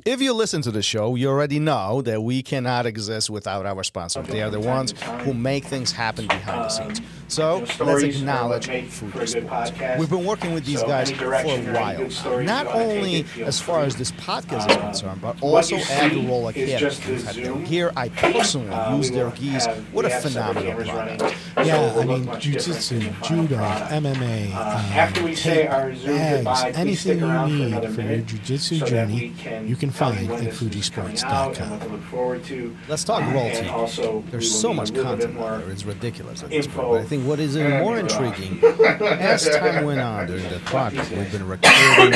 If you listen to the show, you already know that we cannot exist without our sponsors. They are the ones who make things happen behind the scenes. So let's acknowledge Food Sports. We've been working with these guys for a while now. Not only as far as this podcast is concerned, but also at the RŌL Academy. We've had their gear. I personally use their gears. What a phenomenal product. Yeah, I mean, jiu-jitsu, judo, MMA, tape, bags, anything you need for your jiu-jitsu journey, you can find at fujisports.com. Let's talk RŌL TV. There's so much content out there. It's ridiculous at this point. But I think what is even more intriguing, as time went on during the project, we've been recording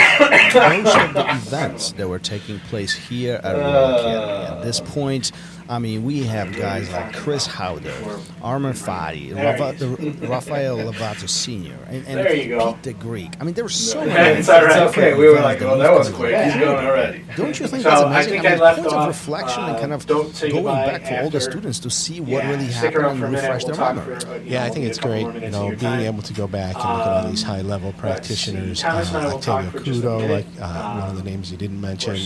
most of the events that were taking place here at RŌL Academy. At this point, I mean, we have guys like Chris Howder, Armor Fadi, Rafael Lovato Sr., and Pete the Greek. I mean, there were so many. It's all right. Okay, we were like, well, that was quick. He's going already. Don't you think that's amazing? I mean, points of reflection and kind of going back for all the students to see what really happened and refresh their memory. Yeah, I think it's great, being able to go back and look at all these high-level practitioners, Octavio Kudo, like one of the names you didn't mention,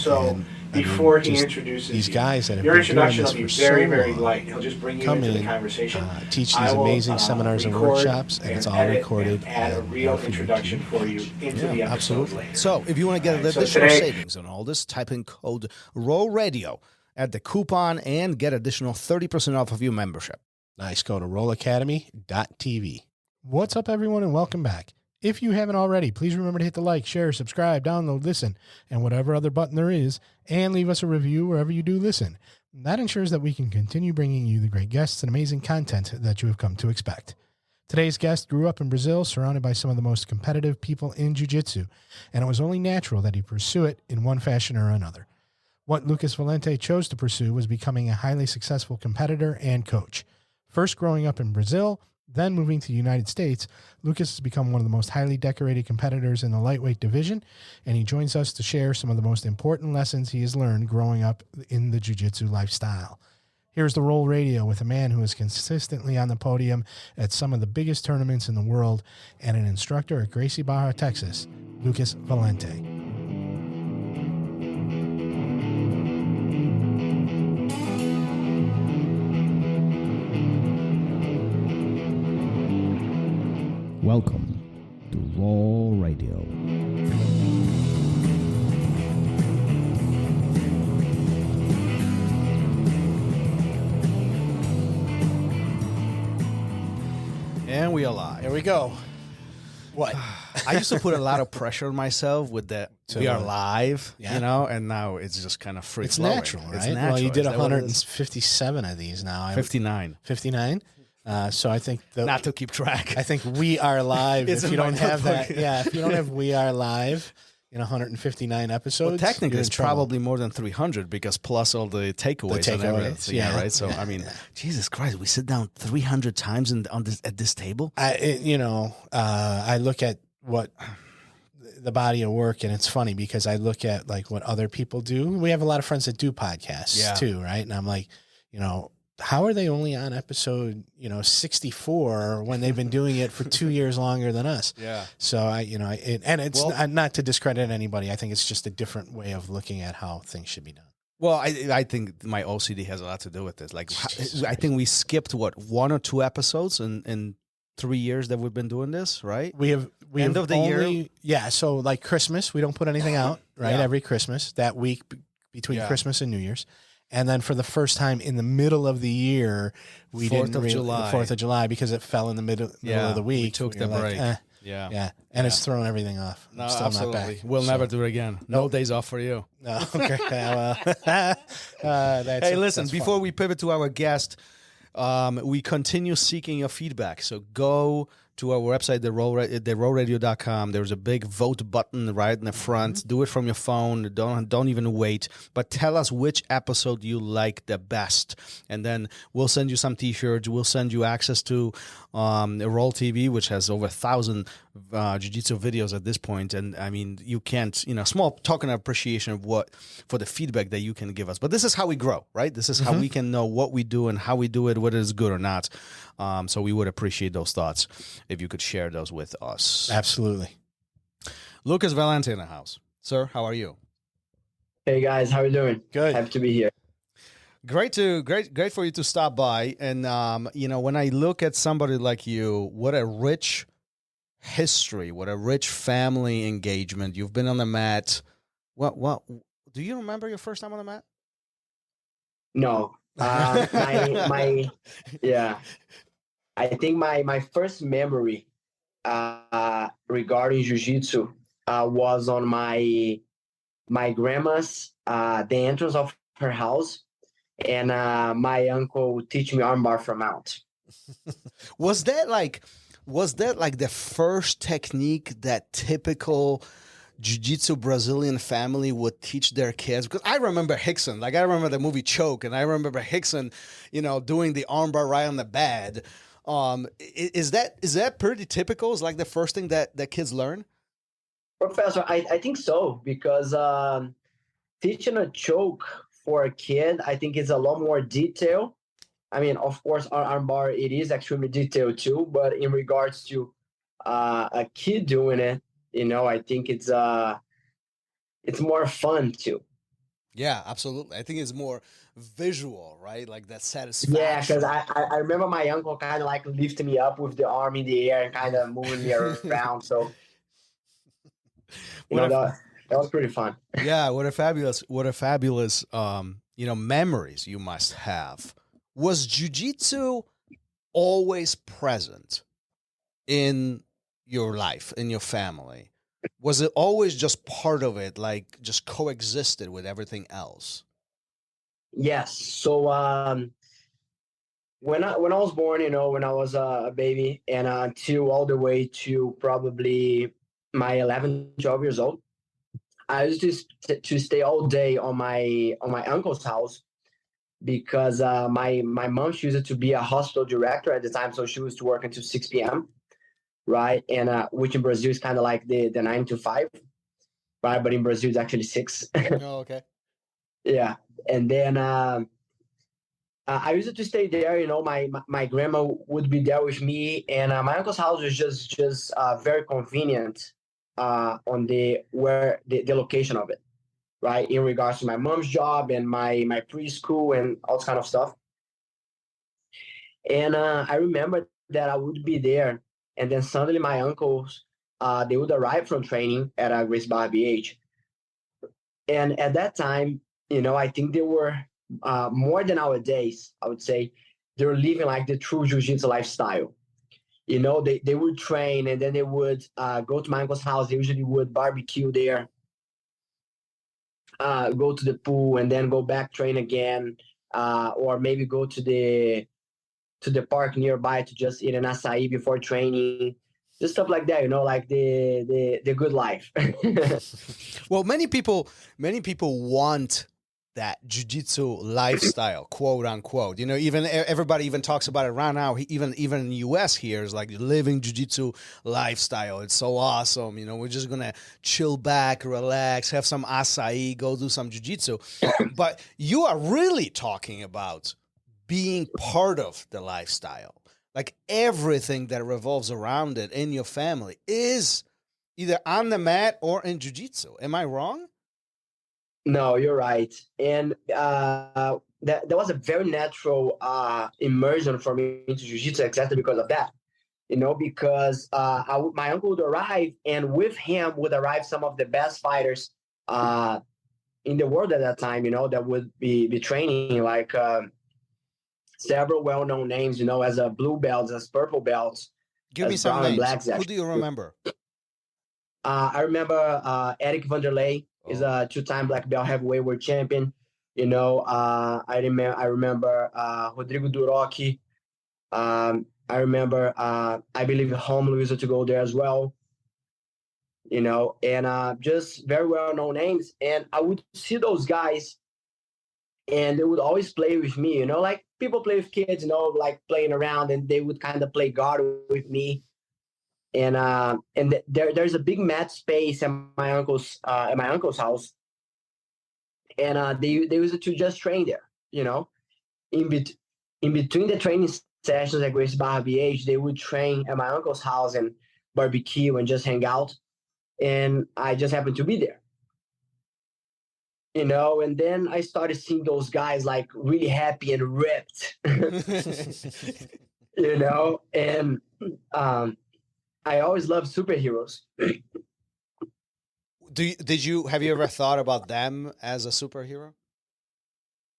and before he introduces these guys that have your been doing introduction this will be for very, so very long, light. He'll just bring you come into the in, conversation. teach these amazing seminars and workshops, and it's all recorded. And add a real introduction for you into the episode. Absolutely. So if you want to get additional savings on all this, type in code RŌL Radio at the coupon and get additional 30% off of your membership. Nice. Go to rolacademy.tv. What's up, everyone, and welcome back. If you haven't already, please remember to hit the like, share, subscribe, download, listen, and whatever other button there is, and leave us a review wherever you do listen. That ensures that we can continue bringing you the great guests and amazing content that you have come to expect. Today's guest grew up in Brazil, surrounded by some of the most competitive people in jiu-jitsu, and it was only natural that he pursue it in one fashion or another. What Lucas Valente chose to pursue was becoming a highly successful competitor and coach. First growing up in Brazil, then moving to the United States, Lucas has become one of the most highly decorated competitors in the lightweight division, and he joins us to share some of the most important lessons he has learned growing up in the jiu-jitsu lifestyle. Here's the RŌL Radio with a man who is consistently on the podium at some of the biggest tournaments in the world and an instructor at Gracie Barra, Texas, Lucas Valente. Welcome to RŌL Radio. And we are live. Here we go. What? I used to put a lot of pressure on myself with that we are live, and now it's just kind of free flowing. Natural, right? It's natural. Well, you did 157 of these now. 59. 59? So I think not to keep track. I think We Are Live. It's if you don't have notebook. that, if you don't have We Are Live in 159 episodes, well, technically it's probably more than 300 because plus all the takeaways and everything. Yeah, right. So I mean, Jesus Christ, we sit down 300 times at this table. I look at what the body of work, and it's funny because I look at like what other people do. We have a lot of friends that do podcasts too, right? And I'm like, how are they only on episode, 64 when they've been doing it for 2 years longer than us? Yeah. So it's not to discredit anybody. I think it's just a different way of looking at how things should be done. Well, I think my OCD has a lot to do with this. Like, I think we skipped 1 or 2 episodes in 3 years that we've been doing this, right? We have end of the year. Yeah. So like Christmas, we don't put anything out, right? Yeah. Every Christmas, that week between Christmas and New Year's. And then for the first time in the middle of the year, we didn't the 4th of July because it fell in the middle of the week. We took the break. It's thrown everything off. No, still absolutely. Not back. We'll never do it again. No days off for you. No. Okay. Hey, listen, before we pivot to our guest, we continue seeking your feedback. So go to our website, therolradio.com. There's a big vote button right in the front. Do it from your phone. Don't even wait. But tell us which episode you like the best. And then we'll send you some T-shirts. We'll send you access to RŌL TV, which has over 1,000 jiu-jitsu videos at this point. And, I mean, you can't, small token of appreciation for the feedback that you can give us. But this is how we grow, right? This is how we can know what we do and how we do it, whether it's good or not. So we would appreciate those thoughts if you could share those with us. Absolutely. Lucas Valente in the house. Sir, how are you? Hey guys, how are you doing? Good. Happy to be here. Great for you to stop by. And when I look at somebody like you, what a rich history, what a rich family engagement. You've been on the mat. What do you remember your first time on the mat? No, my yeah. I think my first memory regarding jiu-jitsu was on my grandma's the entrance of her house, and my uncle would teach me armbar from mount. Was that like the first technique that typical jiu-jitsu Brazilian family would teach their kids? Because I remember Rickson, I remember the movie Choke, and I remember Rickson, doing the armbar right on the bed. Is that pretty typical? Is like the first thing that kids learn? Professor, I think so, because teaching a choke for a kid, I think is a lot more detail. I mean, of course, our armbar, it is extremely detailed too, but in regards to a kid doing it, I think it's more fun too. Yeah, absolutely. I think it's more visual, right? Like that satisfaction. Yeah, because I remember my uncle kind of like lifting me up with the arm in the air and kind of moving me around. So, that was pretty fun. Yeah, what a fabulous memories you must have. Was jiu-jitsu always present in your life, in your family? Was it always just part of it, like just coexisted with everything else? Yes. So when I was born, when I was a baby, and until all the way to probably my 11, 12 years old, I used to stay all day on my uncle's house, because my mom, she used to be a hospital director at the time, so she was to work until 6 p.m. right? And which in Brazil is kind of like the 9 to 5, right? But in Brazil, it's actually 6. Oh, okay. Yeah. And then I used to stay there. My grandma would be there with me, and my uncle's house was just very convenient on the location of it, right? In regards to my mom's job and my preschool and all this kind of stuff. And I remember that I would be there, and then suddenly my uncles, they would arrive from training at Gracie Barra BH. And at that time, I think they were more than nowadays, I would say, they were living like the true jiu-jitsu lifestyle. They would train, and then they would go to my uncle's house. They usually would barbecue there, go to the pool, and then go back, train again, or maybe go to the park nearby to just eat an acai before training, just stuff like that, like the good life. Well, many people want that jiu-jitsu lifestyle, quote unquote. Even everybody even talks about it right now. Even in the US here is like living jiu-jitsu lifestyle. It's so awesome. We're just gonna chill back, relax, have some acai, go do some jiu-jitsu. But you are really talking about being part of the lifestyle. Like everything that revolves around it in your family is either on the mat or in jiu-jitsu. Am I wrong? No, you're right. And that was a very natural immersion for me into jiu-jitsu, exactly because of that. Because my uncle would arrive, and with him would arrive some of the best fighters in the world at that time, that would be training, like several well-known names, as blue belts, as purple belts. Give me some names. Who do you remember? I remember Eric Vanderlei is a 2-time black belt heavyweight world champion. I remember Rodrigo Duroc. I remember, I believe Romulo used to go there as well. And just very well-known names. And I would see those guys, and they would always play with me, like people play with kids, like playing around, and they would kind of play guard with me. And there's a big mat space at my uncle's house, and they used to just train there. In between the training sessions at Gracie Barra BH, they would train at my uncle's house and barbecue and just hang out. And I just happened to be there. you know, and then I started seeing those guys like really happy and ripped, you know, and I always loved superheroes. Have you ever thought about them as a superhero?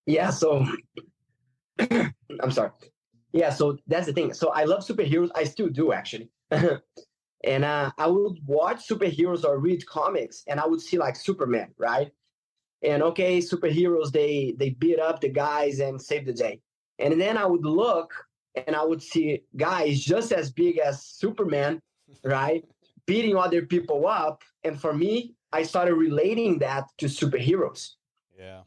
Yeah, so I'm sorry. Yeah, so that's the thing. So I love superheroes. I still do, actually. And I would watch superheroes or read comics, and I would see like Superman, right? And okay, superheroes, they beat up the guys and save the day. And then I would look and I would see guys just as big as Superman, right? Beating other people up. And for me, I started relating that to superheroes. Yeah.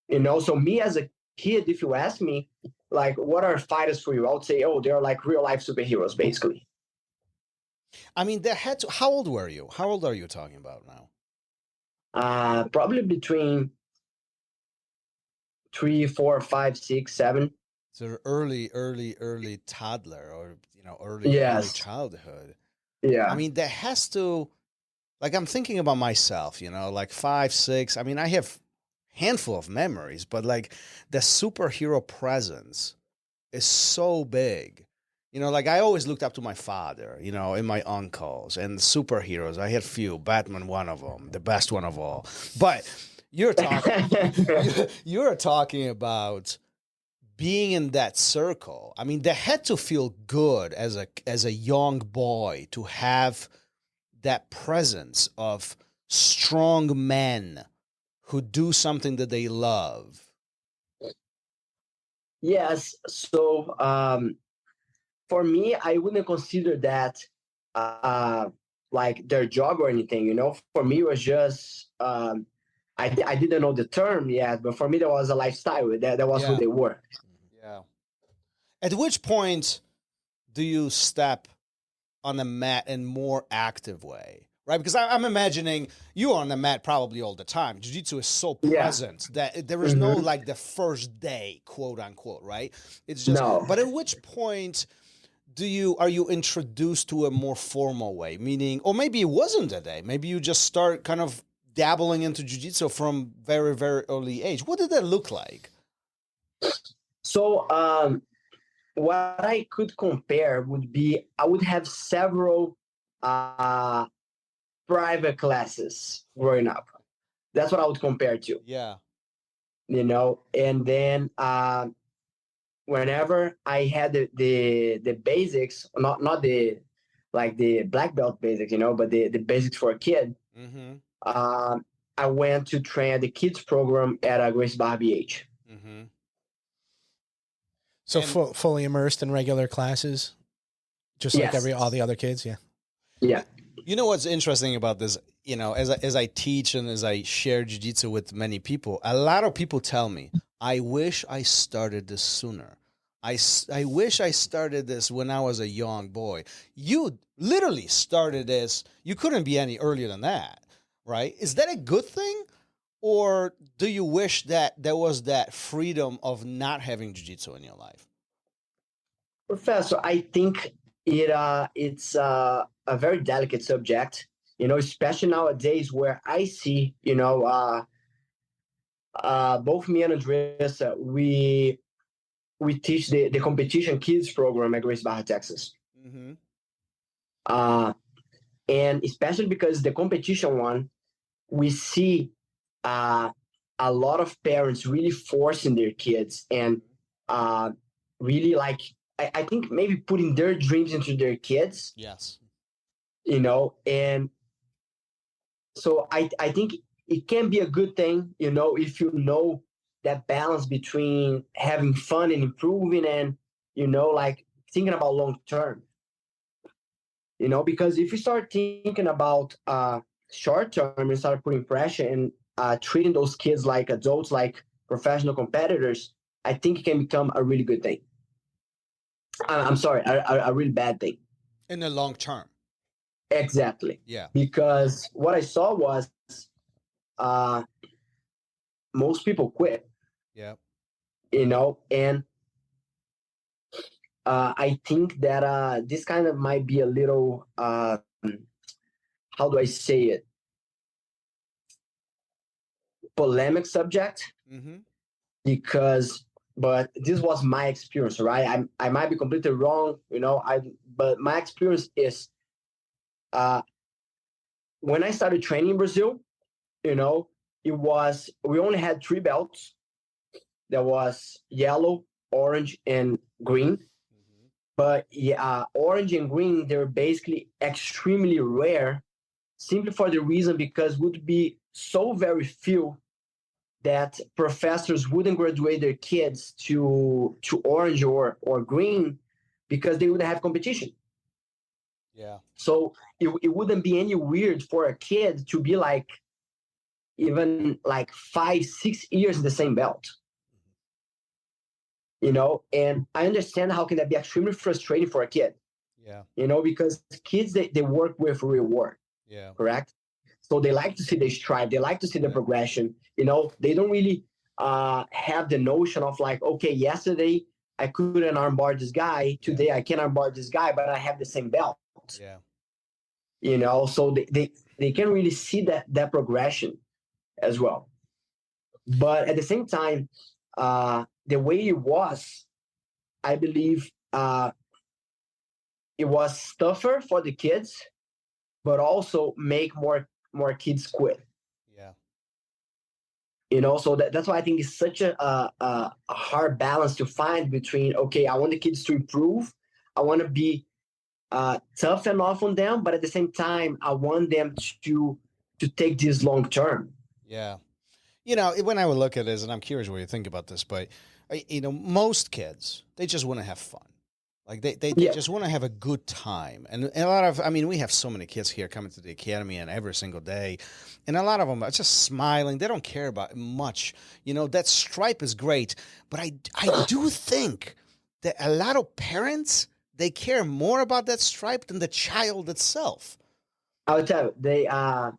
You know, so me as a kid, if you ask me, like, what are fighters for you? I would say, oh, they're like real life superheroes, basically. I mean, how old were you? How old are you talking about now? Probably between 3, 4, 5, 6, 7. So early toddler, or early childhood. Yeah. I mean, there has to, like, I'm thinking about myself, like 5, 6. I mean, I have handful of memories, but like the superhero presence is so big. Like I always looked up to my father, and my uncles and superheroes. I had few, Batman, one of them, the best one of all. But you're talking about being in that circle. I mean, they had to feel good as a young boy to have that presence of strong men who do something that they love. Yes. So for me, I wouldn't consider that like their job or anything. For me, it was just I didn't know the term yet, but for me, that was a lifestyle. That was who they were. Yeah. At which point do you step on the mat in more active way? Right, because I'm imagining you on the mat probably all the time. Jiu-jitsu is so present that there is no like the first day, quote unquote, right? It's just. No. But at which point are you introduced to a more formal way? Meaning, or maybe it wasn't a day. Maybe you just start kind of dabbling into jiu-jitsu from very, very early age. What did that look like? So what I could compare would be I would have several private classes growing up. That's what I would compare to. Yeah. And then whenever I had the basics, not the like the black belt basics, but the basics for a kid, I went to train at the kids program at Gracie Barra BH. Mm-hmm. So fully immersed in regular classes, just like all the other kids. Yeah. Yeah. You know what's interesting about this? As I teach and as I share jiu-jitsu with many people, a lot of people tell me, I wish I started this sooner. I wish I started this when I was a young boy. You literally started this. You couldn't be any earlier than that, right? Is that a good thing? Or do you wish that there was that freedom of not having jiu-jitsu in your life? Professor, I think it's a very delicate subject, especially nowadays where I see, both me and Andreas, we teach the competition kids program at Gracie Barra Texas. Mm-hmm. And especially because the competition one, we see a lot of parents really forcing their kids and really like, I think maybe putting their dreams into their kids. Yes. And so I think it can be a good thing, if you know that balance between having fun and improving and, like thinking about long term. Because if you start thinking about short term and start putting pressure and treating those kids like adults, like professional competitors, I think it can become a really good thing. I'm sorry, a really bad thing. In the long term. Exactly. Yeah. Because what I saw was most people quit. Yeah. And I think that this kind of might be a little, how do I say it? polemic subject because, but this was my experience, right? I might be completely wrong, but my experience is, when I started training in Brazil, we only had 3 belts. There was yellow, orange, and green. But orange and green, they're basically extremely rare, simply for the reason because would be so very few that professors wouldn't graduate their kids to orange or green because they wouldn't have competition. Yeah. So it wouldn't be any weird for a kid to be like even like 5-6 years in the same belt. And I understand how can that be extremely frustrating for a kid. Yeah. Because kids, they work with reward. Yeah. Correct? So they like to see the strive. They like to see the progression. They don't really have the notion of like, okay, yesterday I couldn't armbar this guy. Today I can armbar this guy, but I have the same belt. Yeah. So they can really see that progression as well. But at the same time, the way it was, I believe it was tougher for the kids, but also make more kids quit. Yeah. So that's why I think it's such a hard balance to find between, okay, I want the kids to improve. I want to be tough enough on them, but at the same time, I want them to take this long term. Yeah. When I would look at this, and I'm curious what you think about this, but most kids, they just want to have fun. Like they just want to have a good time. And a lot of, we have so many kids here coming to the academy and every single day. And a lot of them are just smiling. They don't care about much. That stripe is great. But I do think that a lot of parents, they care more about that stripe than the child itself. I would tell you,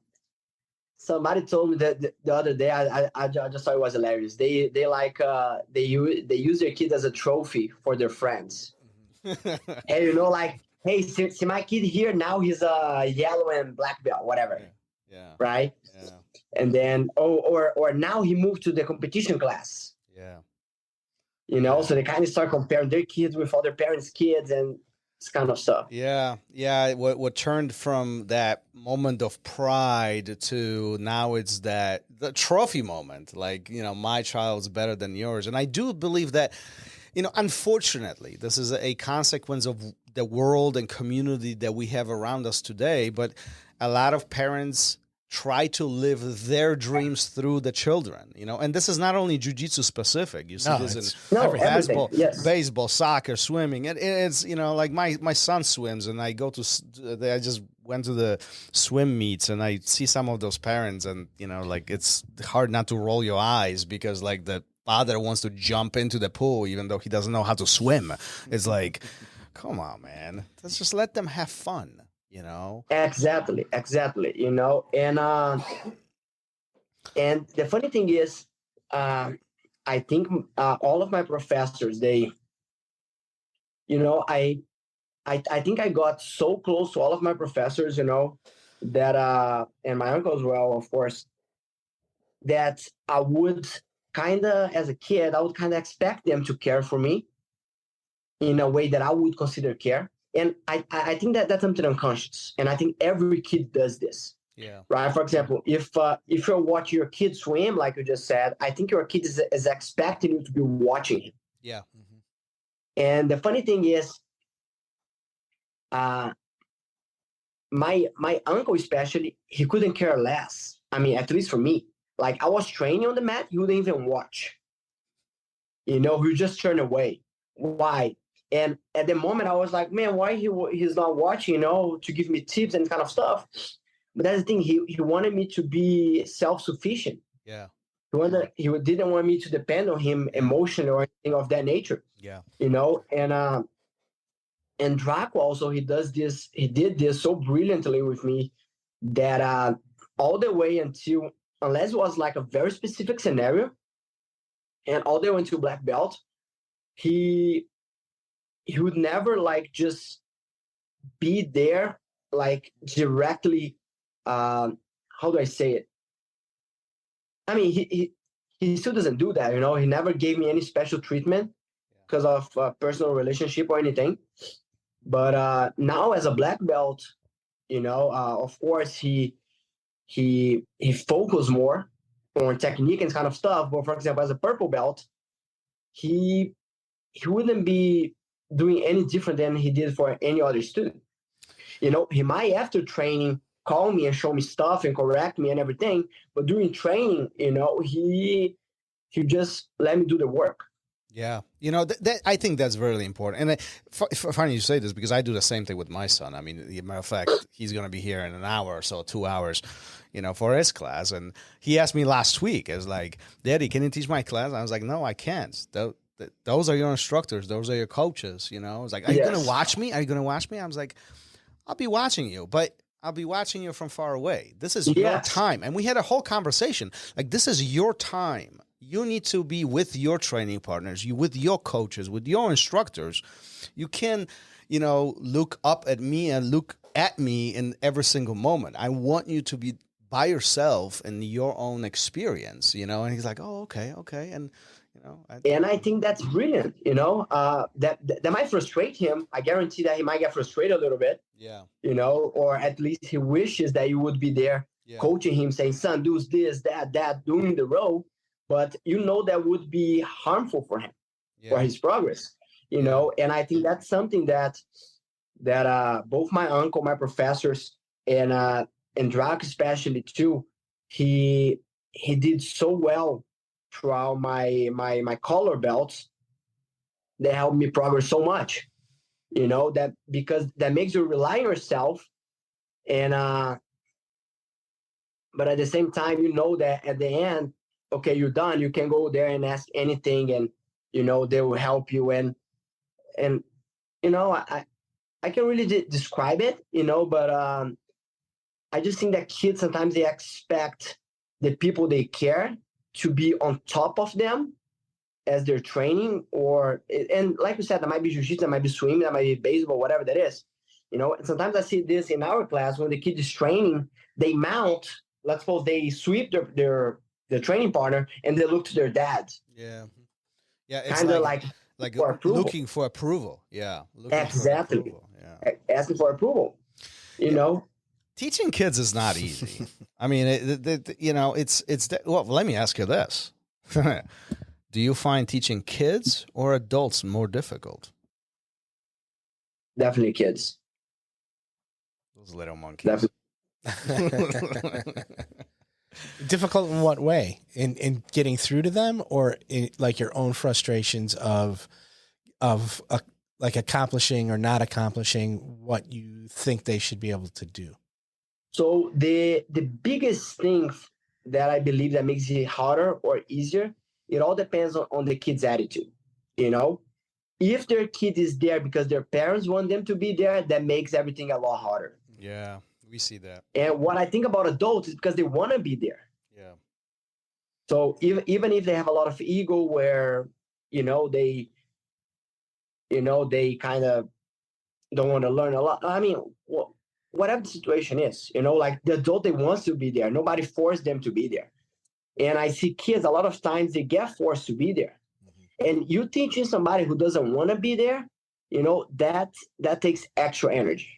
somebody told me that the other day. I just thought it was hilarious. They use their kid as a trophy for their friends. And like, hey, see my kid here now. He's a yellow and black belt, whatever. Yeah. Right. Yeah. And then or now he moved to the competition class. Yeah. So they kind of start comparing their kids with other parents' kids and this kind of stuff. Yeah. What turned from that moment of pride to now it's the trophy moment. Like, my child's better than yours. And I do believe that, unfortunately, this is a consequence of the world and community that we have around us today. But a lot of parents try to live their dreams through the children, and this is not only jiu-jitsu specific. You see this in every basketball, baseball, soccer, swimming. It's like my son swims, and I just went to the swim meets, and I see some of those parents, and it's hard not to roll your eyes because like the father wants to jump into the pool even though he doesn't know how to swim. It's like, come on, man, let's just let them have fun. Exactly. And the funny thing is, I think all of my professors, they, I think I got so close to all of my professors, that and my uncle as well, of course, that I would kind of, as a kid, I would kind of expect them to care for me in a way that I would consider care. And I think that's something unconscious. And I think every kid does this. Yeah. Right. For example, if you're watching your kid swim, like you just said, I think your kid is expecting you to be watching him. Yeah. And the funny thing is, my uncle especially, he couldn't care less. At least for me. Like, I was training on the mat, he wouldn't even watch. He would just turn away. Why? And at the moment, I was like, man, why he's not watching, to give me tips and kind of stuff. But that's the thing. He wanted me to be self-sufficient. Yeah. He didn't want me to depend on him emotionally or anything of that nature. Yeah. And Draco also, he did this so brilliantly with me that all the way until, unless it was like a very specific scenario, and all the way until black belt, he would never like just be there like directly, how do I say it? I mean, he still doesn't do that. You know, he never gave me any special treatment because of personal relationship or anything. But now as a black belt, you know, of course he focused more on technique and kind of stuff. But for example, as a purple belt, he wouldn't be doing any different than he did for any other student. You know, he might after training call me and show me stuff and correct me and everything, but during training, you know, he just let me do the work. Yeah. You know, I think that's really important. And funny you say this because I do the same thing with my son. I mean, as a matter of fact, he's going to be here in an hour or so, 2 hours, you know, for his class. And he asked me last week, I was like, Daddy, can you teach my class? I was like, no, I can't. Those are your instructors. Those are your coaches. You know, I was like, are you going to watch me? Are you going to watch me? I was like, I'll be watching you, but I'll be watching you from far away. This is your time. And we had a whole conversation. Like, this is your time. You need to be with your training partners, with your coaches, with your instructors. You can, you know, look up at me and look at me in every single moment. I want you to be by yourself in your own experience, you know? And he's like, oh, okay. And, you know. And I think that's brilliant, you know, that might frustrate him. I guarantee that he might get frustrated a little bit. Yeah. You know, or at least he wishes that you would be there coaching him, saying, son, do this, that, doing the role. But you know that would be harmful for him, for his progress, you know. And I think that's something that both my uncle, my professors, and Drac especially too, he did so well throughout my color belts. They helped me progress so much, you know, that because that makes you rely on yourself, and but at the same time, you know that at the end, okay, you're done. You can go there and ask anything, and you know they will help you. And you know, I can really describe it, you know, but I just think that kids sometimes they expect the people they care to be on top of them as they're training, and like you said, that might be jiu-jitsu, that might be swimming, that might be baseball, whatever that is, you know. And sometimes I see this in our class when the kid is training, they mount. Let's suppose they sweep their training partner and they look to their dad. Yeah. It's kind of like looking for approval. Yeah. Exactly. For approval. Yeah. Asking for approval. You know, teaching kids is not easy. I mean, you know, well, let me ask you this. Do you find teaching kids or adults more difficult? Definitely kids. Those little monkeys. Difficult in what way? In getting through to them, or in like your own frustrations of like accomplishing or not accomplishing what you think they should be able to do? So the biggest thing that I believe that makes it harder or easier, it all depends on the kid's attitude. You know, if their kid is there because their parents want them to be there, that makes everything a lot harder. Yeah. We see that. And what I think about adults is because they want to be there. Yeah. So even if they have a lot of ego where, they kind of don't want to learn a lot. I mean, whatever the situation is, like the adult, they wants to be there. Nobody forced them to be there. And I see kids, a lot of times they get forced to be there. Mm-hmm. And you teaching somebody who doesn't want to be there, that takes extra energy.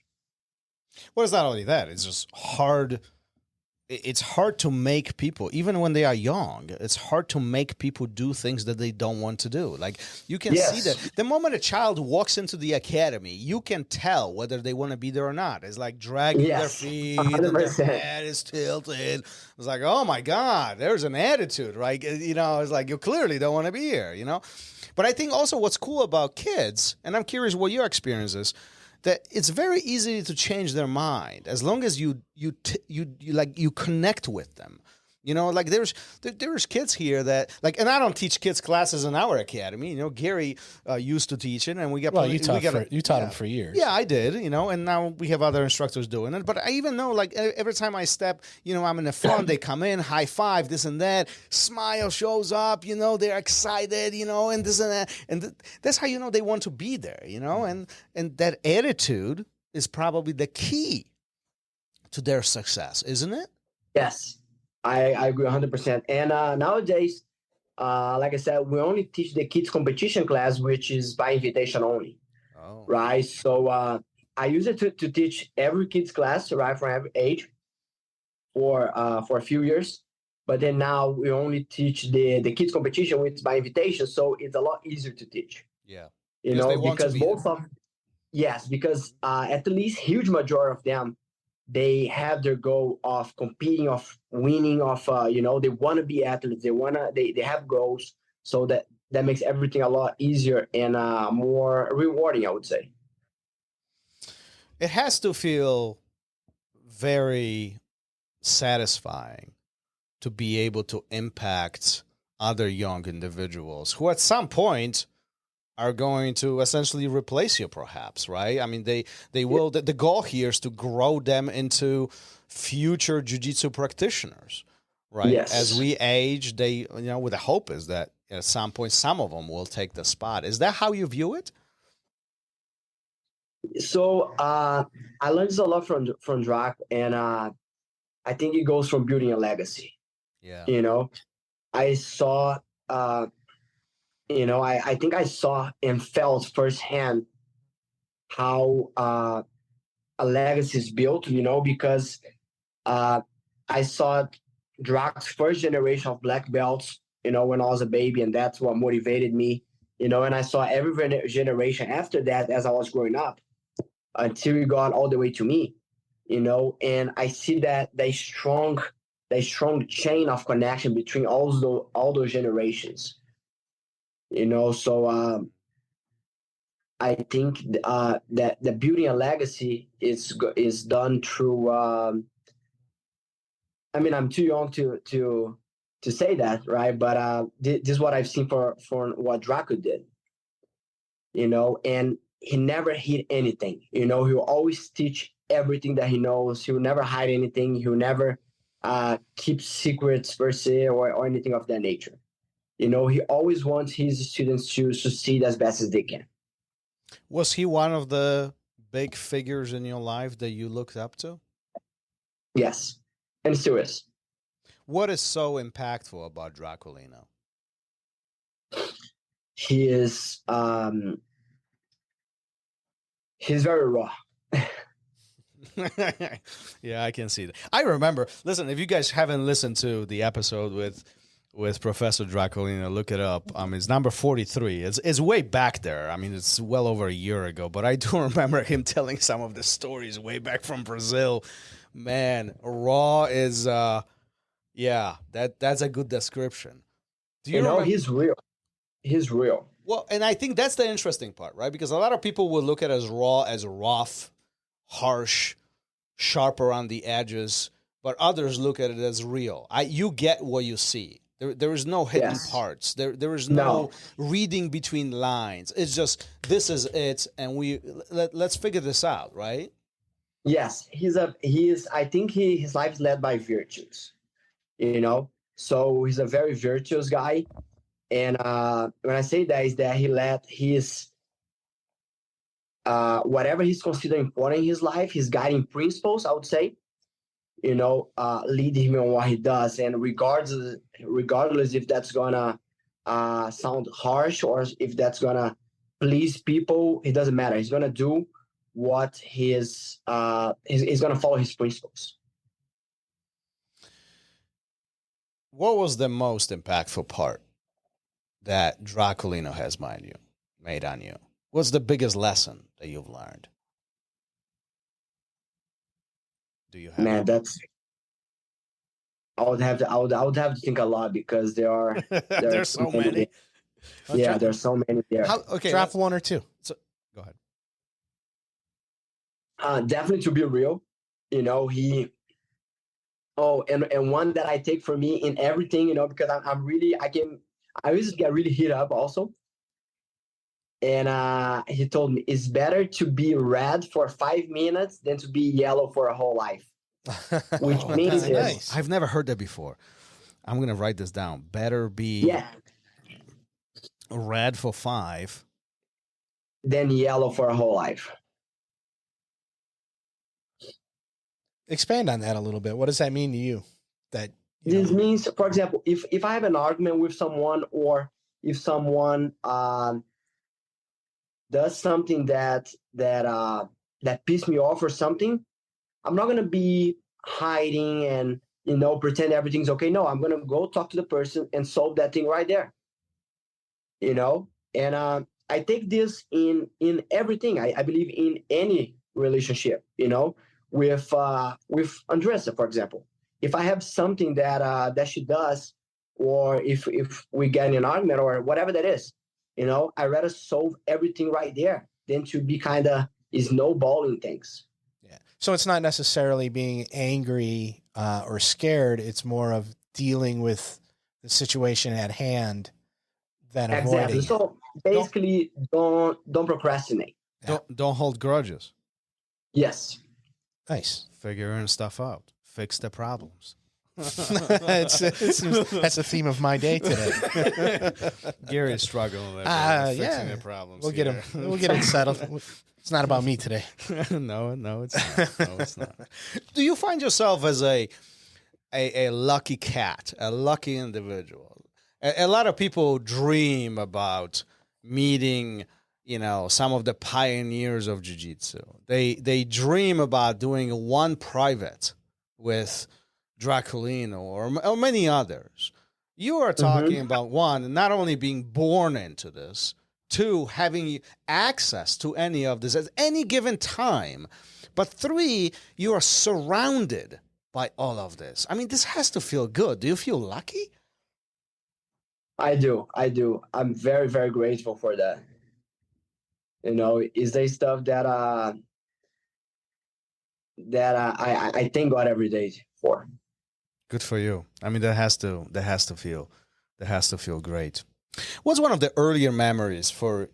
Well, it's not only that. It's just hard. It's hard to make people, even when they are young, it's hard to make people do things that they don't want to do. Like, you can see that the moment a child walks into the academy, you can tell whether they want to be there or not. It's like dragging their feet, 100%. And their head is tilted. It's like, oh my God, there's an attitude, right? It's like, you clearly don't want to be here, But I think also what's cool about kids, and I'm curious what your experience is, that it's very easy to change their mind as long as you connect with them. Like there's kids here that and I don't teach kids classes in our academy. Gary used to teach it, and we got. Well, you taught him for years. Yeah, I did. And now we have other instructors doing it. But I even know, every time I step, I'm in the front. They come in, high five, this and that. Smile shows up. They're excited. And this and that. And that's how they want to be there. And that attitude is probably the key to their success, isn't it? Yes. I agree 100%. And nowadays, like I said, we only teach the kids competition class, which is by invitation only, Oh, right? So I use it to teach every kids class, right, from every age for a few years. But then now we only teach the kids competition, which is by invitation. So it's a lot easier to teach, yeah. you Because they know, want to because be there. both of, yes, because at least huge majority of them, they have their goal of competing, of winning, of you know, they want to be athletes, they have goals, so that makes everything a lot easier and more rewarding, I would say. It has to feel very satisfying to be able to impact other young individuals who at some point are going to essentially replace you, perhaps, right? I mean, they will. The goal here is to grow them into future jiu-jitsu practitioners, right? Yes. As we age, they, you know, with the hope is that at some point some of them will take the spot. Is that how you view it? So I learned this a lot from Drac, and I think it goes from building a legacy. Yeah. You know, I saw, you know, I think I saw and felt firsthand how a legacy is built, you know, because I saw Drac's first generation of black belts, you know, when I was a baby, and that's what motivated me, you know, and I saw every generation after that as I was growing up until it got all the way to me, you know, and I see that the strong chain of connection between all those generations, you know. So I think that the building a legacy is done through. I mean, I'm too young to say that, right? But this is what I've seen for what Draco did, you know, and he never hid anything. You know, he'll always teach everything that he knows. He'll never hide anything. He'll never keep secrets per se or anything of that nature. You know, he always wants his students to succeed as best as they can. Was he one of the big figures in your life that you looked up to? Yes, and still is. What is so impactful about Draculino? He is he's very raw. Yeah, I can see that. I remember. Listen, if you guys haven't listened to the episode with Professor Draculino, look it up. It's number 43. It's way back there. I mean, it's well over a year ago, but I do remember him telling some of the stories way back from Brazil. Man, raw is yeah, that's a good description. Do You know, remember? he's real. He's real. Well, and I think that's the interesting part, right? Because a lot of people will look at it as raw, as rough, harsh, sharp around the edges, but others look at it as real. You get what you see. There is no hidden Yes. parts. There is no reading between lines. It's just this is it, and let's figure this out, right? Yes, he is. I think his life is led by virtues. You know, so he's a very virtuous guy. And when I say that, is that he let his whatever he's considered important in his life, his guiding principles, I would say, you know, lead him on what he does. And regardless if that's gonna sound harsh or if that's gonna please people, it doesn't matter. He's gonna do what he's gonna follow his principles. What was the most impactful part that Draculino has made on you? What's the biggest lesson that you've learned? Do you have? Man, that's I would have to think a lot because There's so many. Yeah, there's so many there. Okay, Drop one or two. So, go ahead. Definitely to be real, you know, and one that I take for me in everything, you know, because I used to get really hit up also. And he told me it's better to be red for 5 minutes than to be yellow for a whole life. Which means nice. I've never heard that before. I'm gonna write this down. Better be red for 5 than yellow for a whole life. Expand on that a little bit. What does that mean to you? That This means, for example, if I have an argument with someone, or if someone does something that pisses me off or something, I'm not gonna be hiding and pretend everything's okay. No, I'm gonna go talk to the person and solve that thing right there. And I take this in everything. I believe in any relationship. With Andressa, for example. If I have something that she does, or if we get in an argument or whatever that is, I rather solve everything right there than to be kind of snowballing things. Yeah. So it's not necessarily being angry or scared. It's more of dealing with the situation at hand than avoiding. Exactly. So basically, don't procrastinate. Don't hold grudges. Yes. Nice. Figuring stuff out. Fix the problems. That's the theme of my day today. Gary's struggling with fixing the problems. We'll get him. We'll get it settled. It's not about me today. No, it's not. No, it's not. Do you find yourself as a lucky cat, a lucky individual? A lot of people dream about meeting, some of the pioneers of jiu-jitsu. They dream about doing one private with Draculino or many others. You are talking about, one, not only being born into this, two, having access to any of this at any given time, but three, you are surrounded by all of this. I mean, this has to feel good. Do you feel lucky? I do. I'm very, very grateful for that. Is there stuff that I thank God every day for. Good for you. I mean, that has to feel great. What's one of the earlier memories for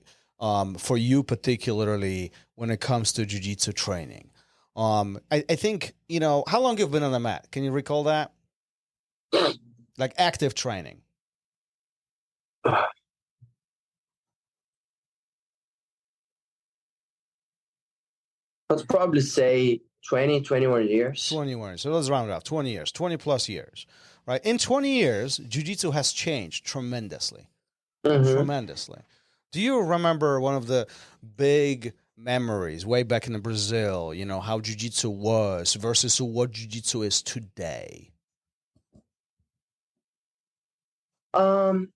you, particularly when it comes to jiu-jitsu training? I think, how long you've been on the mat? Can you recall that? Like active training. I'd probably say 20, 21 years. 21 years. So let's round it up. 20 years, 20 plus years, right? In 20 years, jiu-jitsu has changed tremendously. Tremendously. Do you remember one of the big memories way back in Brazil, how jiu-jitsu was versus what jiu-jitsu is today? I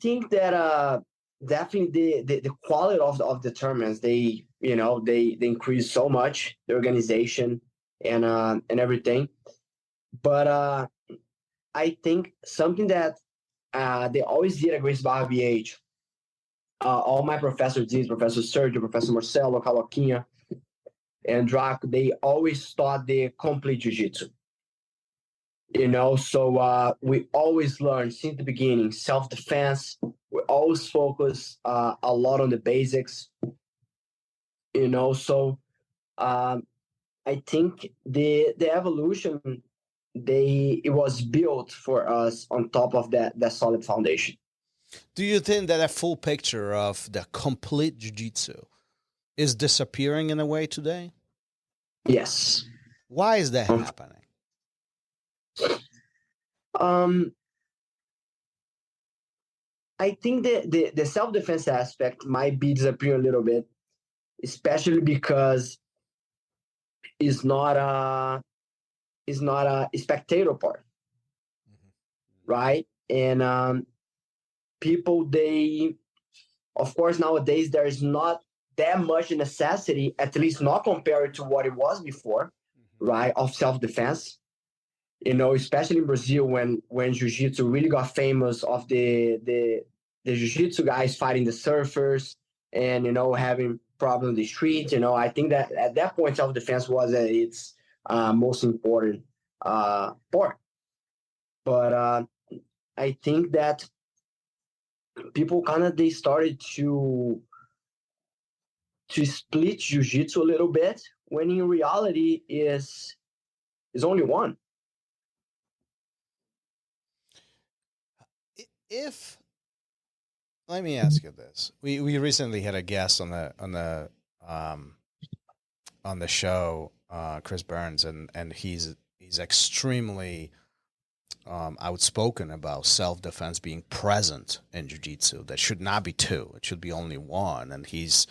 think that definitely the quality of the tournaments, they increase so much, the organization and everything. But I think something that they always did at Gracie Barra BH, all my professors did, Professor Sergio, Professor Marcelo, Caloquinha, and Drac, they always taught the complete jiu-jitsu. So we always learn since the beginning, self-defense. We always focus a lot on the basics, So I think the evolution, it was built for us on top of that solid foundation. Do you think that a full picture of the complete jiu-jitsu is disappearing in a way today? Yes. Why is that happening? I think the self-defense aspect might be disappearing a little bit, especially because it's not a spectator part, right? And people, of course, nowadays there is not that much necessity, at least not compared to what it was before, right, of self-defense. Especially in Brazil when jiu-jitsu really got famous, of the jiu-jitsu guys fighting the surfers and having problems in the street. I think that at that point self-defense was its most important part. But I think that people they started to split jiu-jitsu a little bit, when in reality is only one. Let me ask you this: we recently had a guest on the show, Chris Burns, and he's extremely outspoken about self-defense being present in jiu-jitsu. There should not be two; it should be only one. And he's,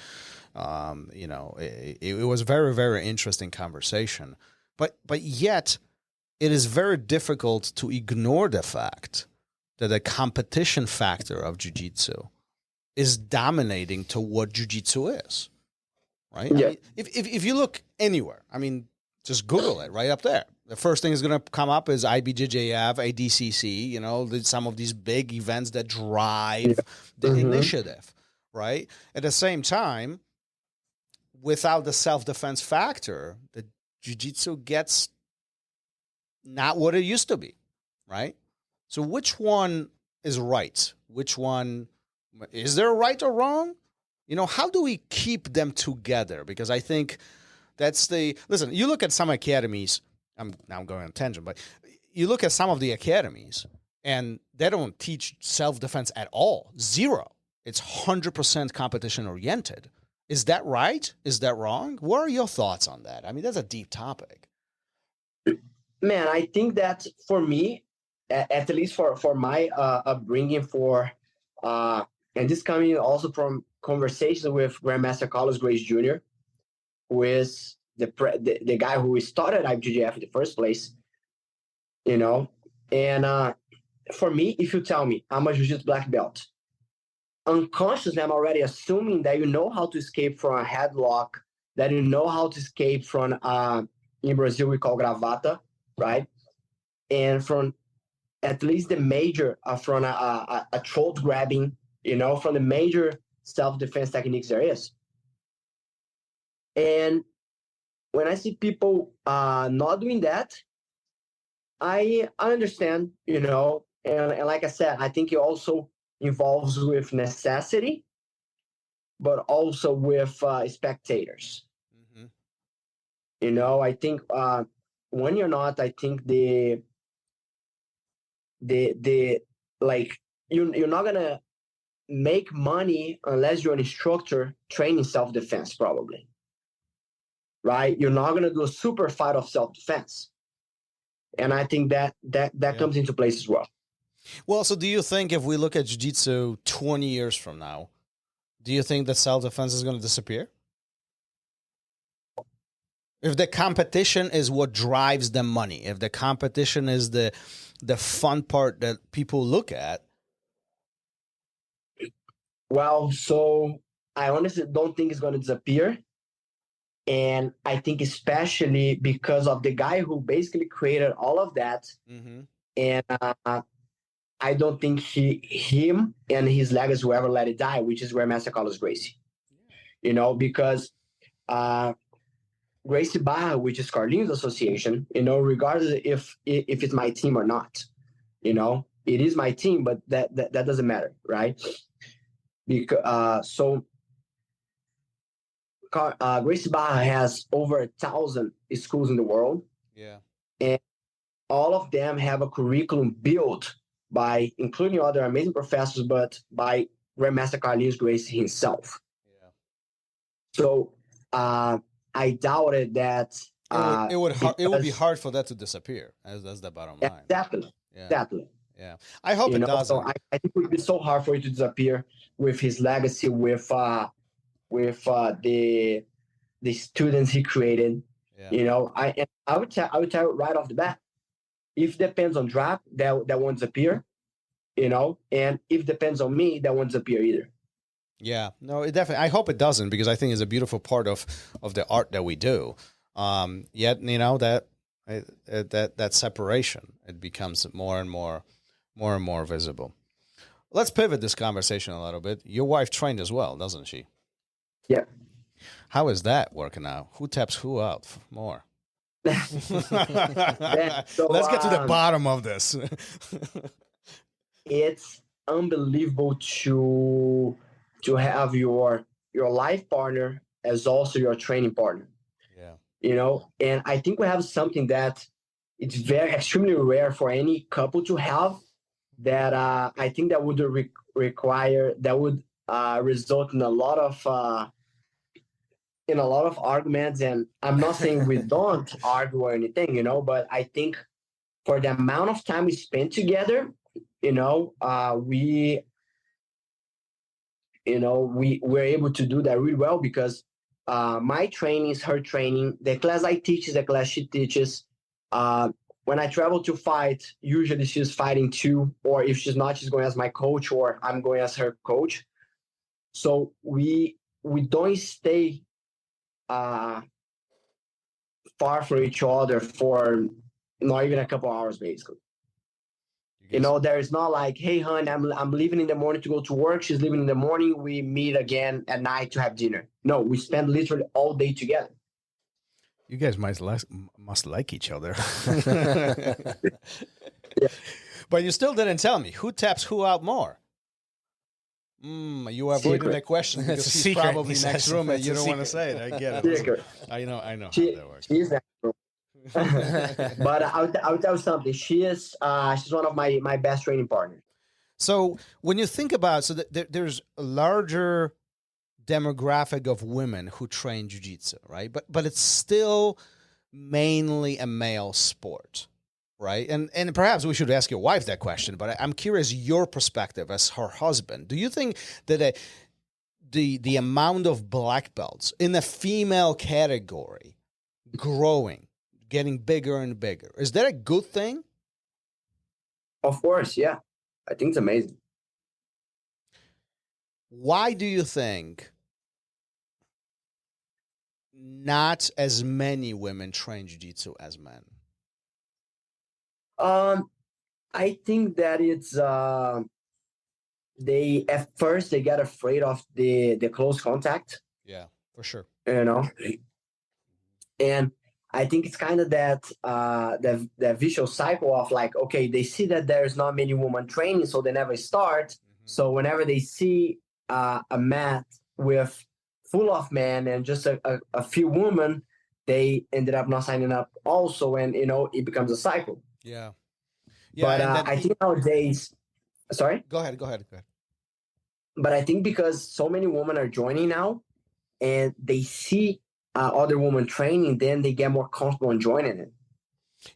it was a very, very interesting conversation. But yet, it is very difficult to ignore the fact that the competition factor of jiu-jitsu is dominating to what jiu-jitsu is, right? Yeah. I mean, if you look anywhere, I mean, just Google it right up there. The first thing is going to come up is IBJJF, ADCC, some of these big events that drive the initiative, right? At the same time, without the self-defense factor, the jiu-jitsu gets not what it used to be, right? So which one is right? Which one, is there right or wrong? How do we keep them together? Because I think that's listen, you look at some academies, I'm going on a tangent, but you look at some of the academies and they don't teach self-defense at all. Zero. It's 100% competition oriented. Is that right? Is that wrong? What are your thoughts on that? I mean, that's a deep topic. Man, I think that for me, at least for my upbringing, and this coming also from conversations with Grandmaster Carlos Grace Jr., who is the guy who started IBJJF in the first place, and for me, if you tell me I'm a jiu-jitsu black belt, unconsciously I'm already assuming that you know how to escape from a headlock, that you know how to escape from in Brazil we call gravata, right? And from at least the major from a throat grabbing, from the major self-defense techniques there is. And when I see people not doing that, I understand, and like I said, I think it also involves with necessity, but also with spectators. I think when you're not, I think the like you're not gonna make money unless you're an instructor training self-defense, probably. Right? You're not gonna do a super fight of self-defense. And I think that comes into place as well. Well, so do you think if we look at jiu-jitsu 20 years from now, do you think that self-defense is going to disappear? If the competition is what drives the money, if the competition is the fun part that people look at. Well, so I honestly don't think it's going to disappear. And I think especially because of the guy who basically created all of that. And I don't think him and his legacy will ever let it die, which is Grandmaster Carlos Gracie. Because Gracie Barra, which is Carlinhos' association, regardless if it's my team or not, it is my team, but that doesn't matter, right? Because Gracie Barra has over 1,000 schools in the world. Yeah. And all of them have a curriculum built by, including other amazing professors, but by Grandmaster Carlinhos Gracie himself. Yeah. So I doubted that. It would be hard for that to disappear. That's the bottom line. Definitely. Yeah. Definitely. Yeah. I hope it doesn't. So I think it would be so hard for it to disappear with his legacy, with the students he created. Yeah. I would tell you right off the bat, if it depends on draft, that won't disappear, and if it depends on me, that won't disappear either. Yeah, no, it definitely. I hope it doesn't, because I think it's a beautiful part of the art that we do. Yet, that separation, it becomes more and more visible. Let's pivot this conversation a little bit. Your wife trained as well, doesn't she? Yeah. How is that working out? Who taps who out more? So, Let's get to the bottom of this. It's unbelievable to have your life partner as also your training partner. Yeah. And I think we have something that it's very extremely rare for any couple to have, that I think that would result in a lot of in a lot of arguments, and I'm not saying we don't argue or anything, but I think for the amount of time we spend together, we're able to do that really well because my training is her training. The class I teach is the class she teaches. When I travel to fight, usually she's fighting too, or if she's not, she's going as my coach, or I'm going as her coach. So we don't stay far from each other for not even a couple hours, basically. There is not like, hey, hon, I'm leaving in the morning to go to work. She's leaving in the morning. We meet again at night to have dinner. No, we spend literally all day together. You guys must like each other. Yeah. But you still didn't tell me who taps who out more. You avoided the question because she's secret, probably next room and you don't want to say it. I get it. Secret. I know how that works. She's next room. But I'll tell you something. She's one of my best training partners. So when you think about there's a larger demographic of women who train jiu-jitsu, right? But it's still mainly a male sport, right? And perhaps we should ask your wife that question, but I'm curious your perspective as her husband. Do you think that the amount of black belts in the female category growing, getting bigger and bigger, is that a good thing? Of course, yeah. I think it's amazing. Why do you think not as many women train jiu-jitsu as men? I think that it's they at first they get afraid of the close contact. Yeah, for sure. And I think it's kind of that the vicious cycle of like, okay, they see that there's not many women training, so they never start. Mm-hmm. So whenever they see a mat with full of men and just a few women, they ended up not signing up also, and it becomes a cycle. Yeah. But I think nowadays, sorry? Go ahead. But I think because so many women are joining now and they see other women training, then they get more comfortable in joining it.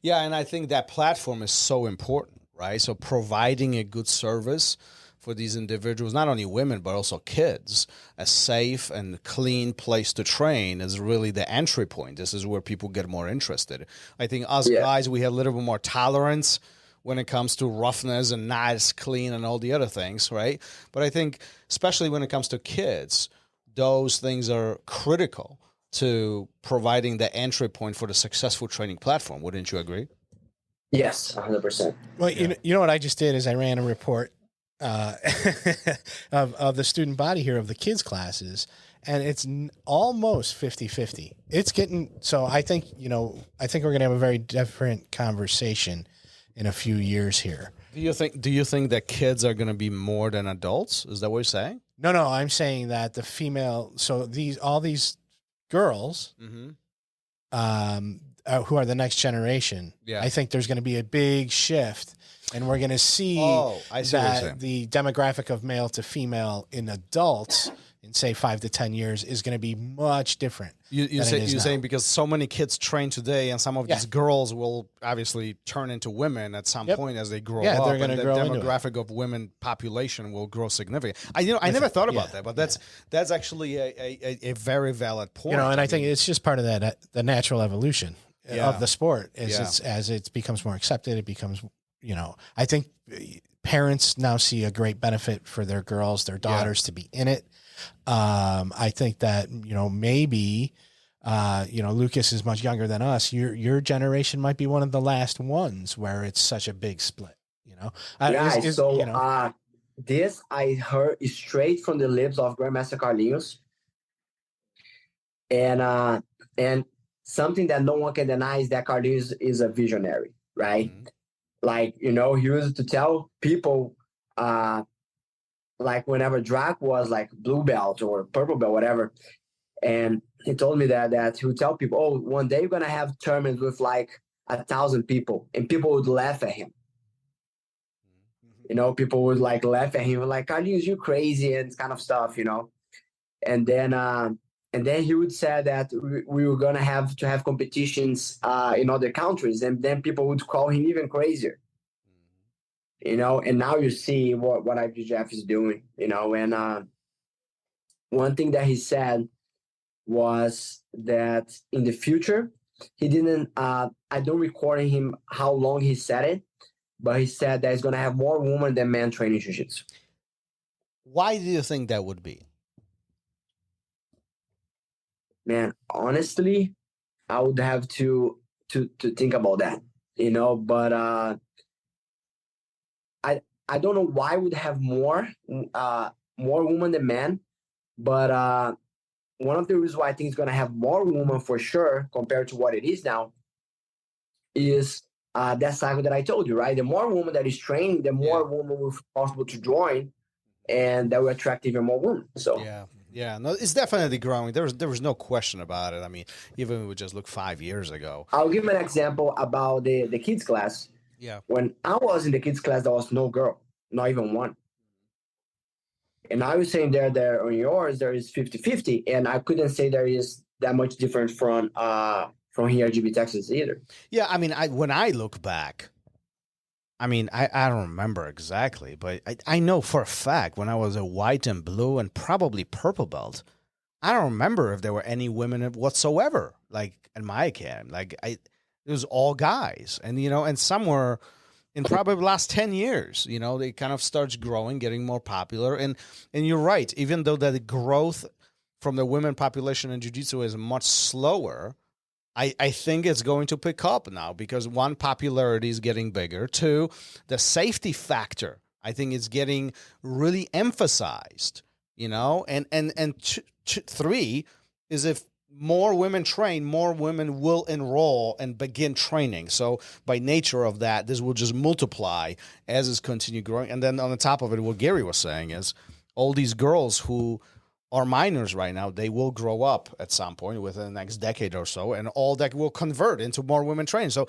Yeah, and I think that platform is so important, right? So providing a good service for these individuals, not only women, but also kids, a safe and clean place to train is really the entry point. This is where people get more interested. I think us guys, we have a little bit more tolerance when it comes to roughness and nice, clean, and all the other things, right? But I think, especially when it comes to kids, those things are critical to providing the entry point for the successful training platform. Wouldn't you agree? Yes, 100%. Well, you know what I just did is I ran a report of the student body here of the kids classes, and it's almost 50-50. It's getting, so I think we're going to have a very different conversation in a few years here. Do you think that kids are going to be more than adults? Is that what you're saying? No, I'm saying that the female, so all these girls, mm-hmm. Who are the next generation, I think there's going to be a big shift, and we're going to see that the demographic of male to female in adults in say 5 to 10 years is going to be much different. You're saying because so many kids train today, and some of these girls will obviously turn into women at some point as they grow up. They're going to grow into it. The demographic of women population will grow significantly. I never thought about that, but that's actually a very valid point. And I think it's just part of the natural evolution of the sport. As it becomes more accepted, it becomes, I think parents now see a great benefit for their girls, their daughters to be in it. I think that, maybe, Lucas is much younger than us. Your generation might be one of the last ones where it's such a big split, This I heard is straight from the lips of Grandmaster Carlinhos. And something that no one can deny is that Carlinhos is a visionary, right? Mm-hmm. Like, he used to tell people, like whenever Drac was like blue belt or purple belt, whatever. And he told me that he would tell people, one day you're going to have tournaments with like 1,000 people, and people would laugh at him. People would like laugh at him like, Carlinhos, you crazy and kind of stuff, And then And then he would say that we were going to have competitions in other countries, and then people would call him even crazier. And now you see what IBJJF is doing, and one thing that he said was that in the future, he didn't, I don't record him how long he said it, but he said that he's going to have more women than men training jiu-jitsu. Why do you think that would be? Man, honestly, I would have to think about that, but I don't know why would have more women than men, but one of the reasons why I think it's going to have more women for sure compared to what it is now is that cycle that I told you, right? The more women that is training, the more women will be possible to join, and that will attract even more women. So no, it's definitely growing. There was no question about it. I mean, even if we just look 5 years ago. I'll give an example about the kids class. Yeah. When I was in the kids class, there was no girl, not even one. And I was saying there on yours, there is 50-50. And I couldn't say there is that much difference from here at GB Texas either. Yeah, I mean, when I look back, I mean, I don't remember exactly, but I know for a fact when I was a white and blue and probably purple belt, I don't remember if there were any women whatsoever, like in my academy. Like it was all guys. And, and some were in probably the last 10 years, they kind of starts growing, getting more popular. And you're right, even though the growth from the women population in jiu-jitsu is much slower, I think it's going to pick up now because one, popularity is getting bigger. Two, the safety factor, I think it's getting really emphasized, and three is if more women train, more women will enroll and begin training. So by nature of that, this will just multiply as it's continue growing. And then on the top of it, what Gary was saying is all these girls who are minors right now, they will grow up at some point within the next decade or so, and all that will convert into more women training. So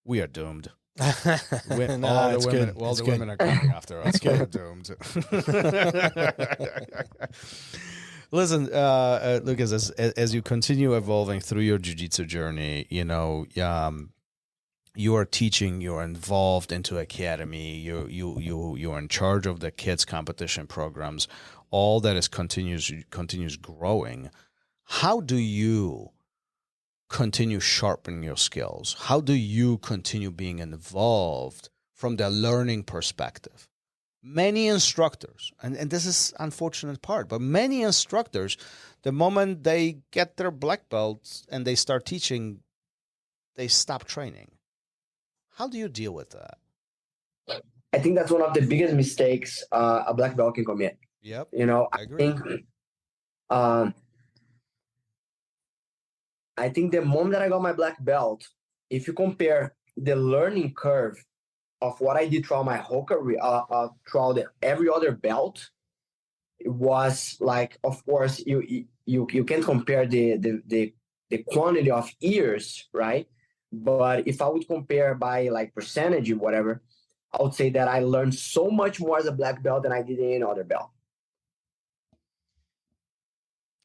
we are doomed. All the women are coming after us. We're doomed. Listen, Lucas, as you continue evolving through your jiu-jitsu journey, you are teaching, you're involved into academy, you're in charge of the kids competition programs. All that is continues growing. How do you continue sharpening your skills? How do you continue being involved from the learning perspective? Many instructors, and this is unfortunate part, but many instructors, the moment they get their black belts and they start teaching, they stop training. How do you deal with that? I think that's one of the biggest mistakes a black belt can commit. Yep. I think the moment that I got my black belt, if you compare the learning curve of what I did throughout my whole career, throughout every other belt, it was like, of course, you can't compare the quantity of years, right? But if I would compare by like percentage or whatever, I would say that I learned so much more as a black belt than I did in any other belt.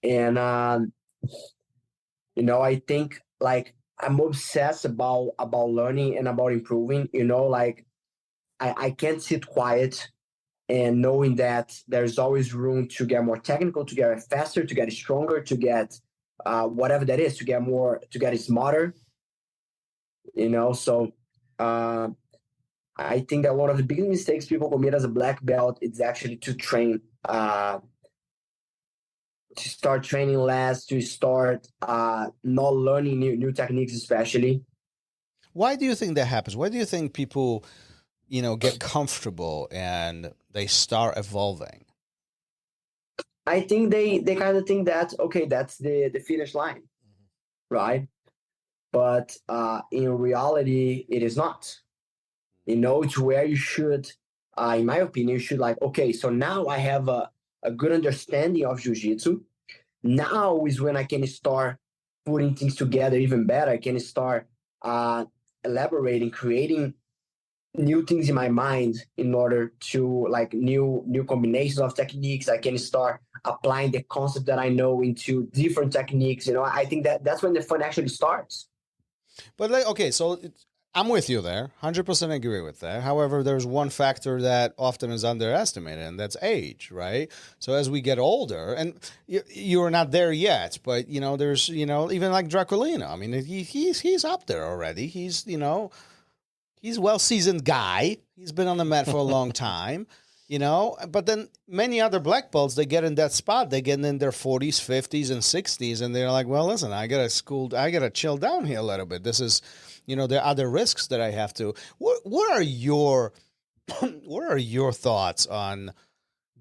And, I think like I'm obsessed about learning and about improving, like I can't sit quiet and knowing that there's always room to get more technical, to get faster, to get stronger, to get whatever that is, to get smarter, so I think that one of the biggest mistakes people commit as a black belt is actually to train, to start training less, to start not learning new techniques, especially. Why do you think that happens? Why do you think people, get comfortable and they start evolving? I think they kind of think that, okay, that's the finish line, right? But in reality, it is not. It's where you should, in my opinion, you should like, okay, so now I have a good understanding of jiu-jitsu. Now is when I can start putting things together even better. I can start elaborating, creating new things in my mind in order to like new combinations of techniques. I can start applying the concept that I know into different techniques. I think that's when the fun actually starts. But like, okay, so I'm with you there, 100% agree with that. However, there's one factor that often is underestimated, and that's age, right? So as we get older, and you're not there yet, but there's even like Draculino. I mean, he's up there already. He's he's a well-seasoned guy. He's been on the mat for a long time. But then many other black belts, they get in that spot. They get in their 40s, 50s, and 60s, and they're like, well, listen, I gotta chill down here a little bit. This is, there are other risks that I have to. What are your thoughts on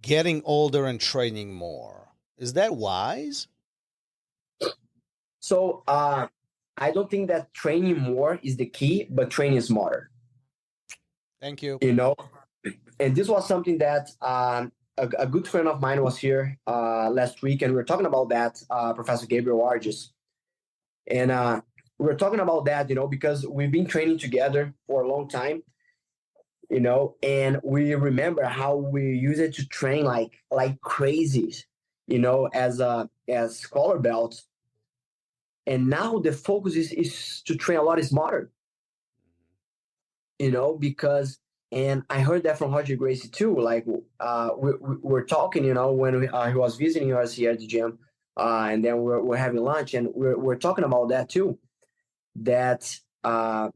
getting older and training more? Is that wise? So I don't think that training more is the key, but training smarter. Thank you. And this was something that a good friend of mine was here last week, and we were talking about that, Professor Gabriel Arges. And we were talking about that, because we've been training together for a long time, and we remember how we used it to train like crazies, as collar belts. And now the focus is to train a lot smarter, because. And I heard that from Roger Gracie too. Like we're talking, when he was visiting us here at the gym, and then we're having lunch, and we're talking about that too. That as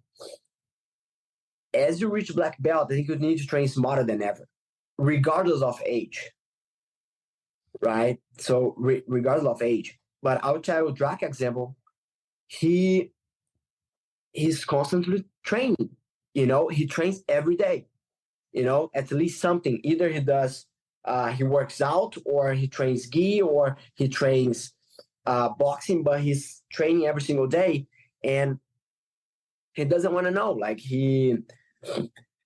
you reach black belt, I think you need to train smarter than ever, regardless of age. Right. So regardless of age, but I'll tell you, Drac example, he's constantly training. He trains every day, at least something. Either he does, he works out, or he trains gi, or he trains boxing, but he's training every single day. And he doesn't want to know. Like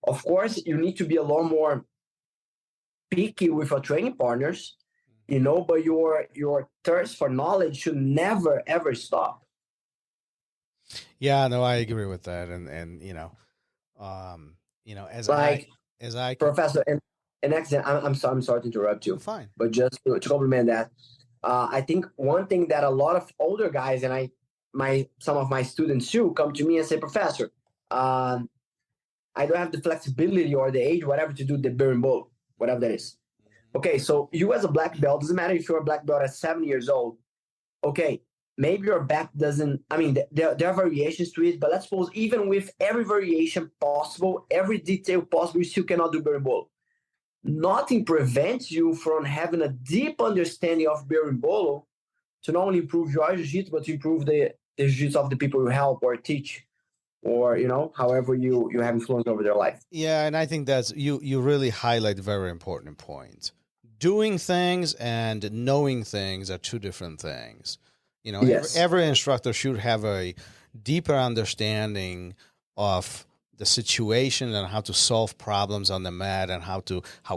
of course, you need to be a lot more picky with your training partners, but your thirst for knowledge should never, ever stop. Yeah, no, I agree with that. And as I Professor, and excellent. I'm sorry to interrupt you. Fine. But just to complement that, I think one thing that a lot of older guys and some of my students too come to me and say, Professor, I don't have the flexibility or the age, whatever, to do the berimbolo, whatever that is. Okay, so you as a black belt, doesn't matter if you're a black belt at 7 years old. Okay, maybe your back doesn't, there are variations to it, but let's suppose even with every variation possible, every detail possible, you still cannot do berimbolo. Nothing prevents you from having a deep understanding of berimbolo to not only improve your jiu-jitsu, but to improve the jiu-jitsu of the people you help or teach, or, however you have influence over their life. Yeah, and I think that's, you really highlight a very important point. Doing things and knowing things are two different things. Yes. Every instructor should have a deeper understanding of the situation and how to solve problems on the mat, and how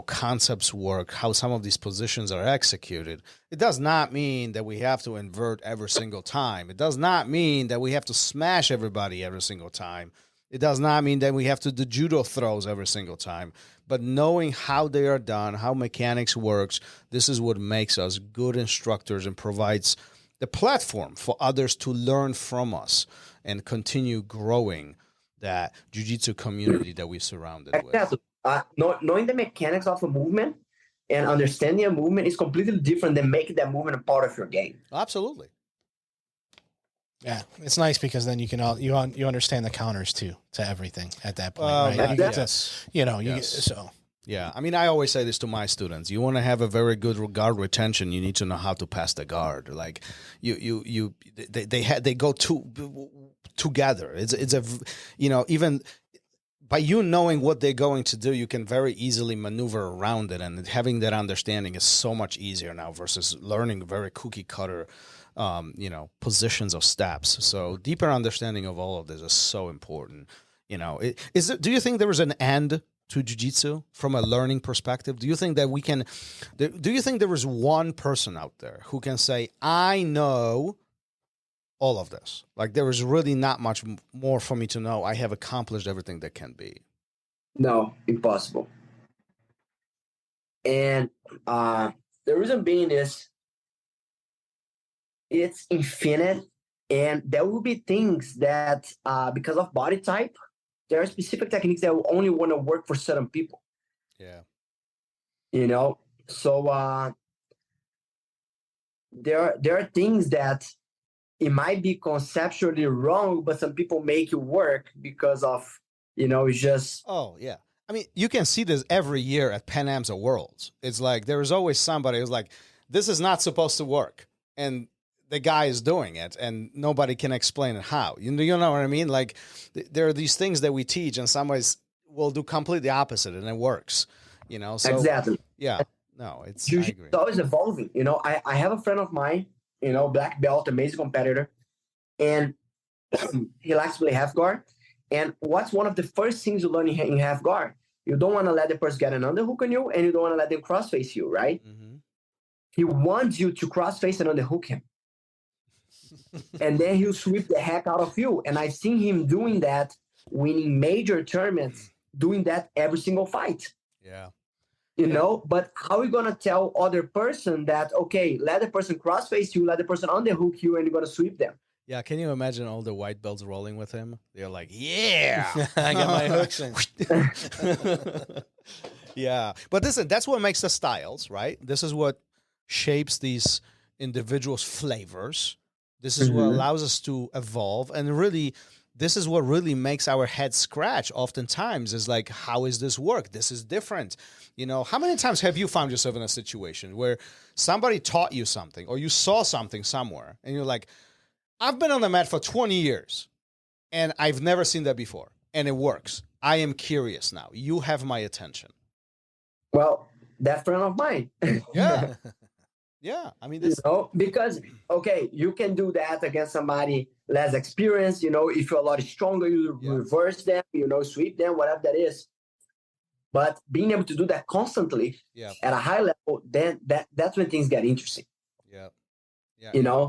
concepts work, how some of these positions are executed. It does not mean that we have to invert every single time. It does not mean that we have to smash everybody every single time. It does not mean that we have to do judo throws every single time. But knowing how they are done, how mechanics works, this is what makes us good instructors and provides the platform for others to learn from us and continue growing that jiu-jitsu community that we're surrounded with. Knowing the mechanics of a movement and understanding a movement is completely different than making that movement a part of your game. Absolutely. Yeah, it's nice because then you can you understand the counters too to everything at that point, right? You get to, Yeah, I always say this to my students. You want to have a very good guard retention, you need to know how to pass the guard. Like they go together. It's a even by you knowing what they're going to do, you can very easily maneuver around it, and having that understanding is so much easier now versus learning very cookie cutter positions of steps. So deeper understanding of all of this is so important. Do you think there is an end to jiu-jitsu from a learning perspective? Do you think that do you think there is one person out there who can say, I know all of this? Like, there is really not much more for me to know. I have accomplished everything that can be. No, impossible. And the reason being is it's infinite, and there will be things that because of body type, there are specific techniques that will only want to work for certain people. Yeah. You know, so there are things that it might be conceptually wrong, but some people make it work because of, it's just. Oh, yeah. I mean, you can see this every year at Pan Am's or Worlds. It's like there is always somebody who's like, this is not supposed to work. And the guy is doing it, and nobody can explain it how. You know what I mean? Like, there are these things that we teach, and somebody will do completely opposite, and it works. So Exactly. yeah, no, I Jiu-jitsu agree. is always evolving. I have a friend of mine, black belt, amazing competitor, and he likes to play half guard. And what's one of the first things you learn in half guard? You don't want to let the person get an underhook on you, and you don't want to let them cross face you, right? Mm-hmm. He wants you to cross face and underhook him. And then he'll sweep the heck out of you. And I've seen him doing that, winning major tournaments, doing that every single fight. Yeah. But how are you going to tell other person that, okay, let the person cross face you, let the person underhook you, and you're going to sweep them? Yeah, can you imagine all the white belts rolling with him? They're like, yeah, I got my hooks in. Yeah, but listen, that's what makes the styles, right? This is what shapes these individuals' flavors. This is what allows us to evolve. And really, this is what really makes our head scratch oftentimes is like, how is this work? This is different. How many times have you found yourself in a situation where somebody taught you something or you saw something somewhere and you're like, I've been on the mat for 20 years and I've never seen that before and it works. I am curious now. You have my attention. Well, that friend of mine. Yeah. Yeah. I mean, because, okay, you can do that against somebody less experienced. If you're a lot stronger, you reverse them, sweep them, whatever that is. But being able to do that constantly at a high level, then that's when things get interesting. Yeah. Yeah.